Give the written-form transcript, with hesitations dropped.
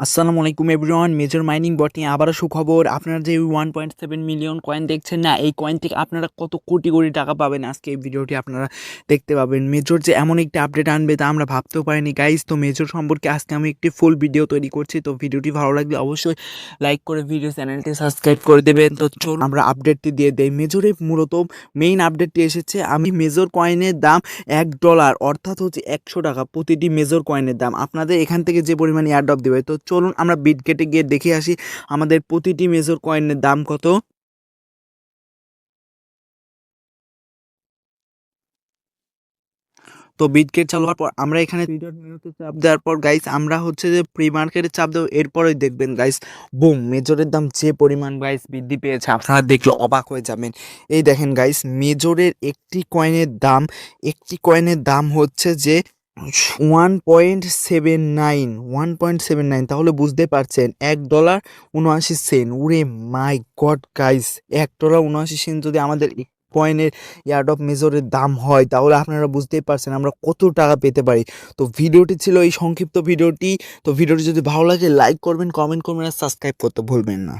আসসালামু আলাইকুম everyone, major mining বট নিয়ে আবারও সুখবর। আপনারা যে 1.7 মিলিয়ন কয়েন দেখছেন না, এই কয়েন থেকে আপনারা কত কোটি কোটি টাকা পাবেন আজকে এই ভিডিওটি আপনারা দেখতে পাবেন। মেজর যে এমন একটি আপডেট আনবে তা আমরা ভাবতেও পারিনি গাইজ। তো মেজর সম্পর্কে আজকে আমি একটি ফুল ভিডিও তৈরি করছি। তো ভিডিওটি ভালো লাগলে অবশ্যই লাইক করে ভিডিও চ্যানেলটি সাবস্ক্রাইব করে দেবেন। তো চলুন আমরা আপডেটটি দিয়ে দেই। মেজরে মূলত মেইন আপডেটটি এসেছে, আমি মেজর কয়েনের দাম $1 অর্থাৎ হচ্ছে 100 টাকা প্রতিটি মেজর কয়েনের দাম আপনাদের এখান থেকে যে পরিমাণ এয়ারড্রপ দেবে। তো চলুন আমরা বিটগেটে গিয়ে দেখে আসি আমাদের প্রতিটি মেজর কয়েনের দাম কত। তো বিটগেট চালু হওয়ার পর আমরা এখানে 3 ডট মেনুতে চাপ দেওয়ার পর গাইস আমরা হচ্ছে যে প্রি মার্কেটে চাপ দেবো। এরপরেই দেখবেন গাইস, বুম, মেজরের দাম যে পরিমাণ গাইস বৃদ্ধি পেয়েছে আপনারা দেখলে অবাক হয়ে যাবেন। এই দেখেন গাইস, মেজরের একটি কয়েনের দাম হচ্ছে যে 1.79 তাহলে বুঝতে পারছেন $1.79। উরে মাই গড গাইস, $1.79 যদি আমাদের কয়েনের ইয়ার্ড অফ মেজরের দাম হয় তাহলে আপনারা বুঝতেই পারছেন আমরা কত টাকা পেতে পারি। তো ভিডিওটি ছিল এই সংক্ষিপ্ত ভিডিওটি। তো ভিডিওটি যদি ভালো লাগে লাইক করবেন, কমেন্ট করবেন আর সাবস্ক্রাইব করতে ভুলবেন না।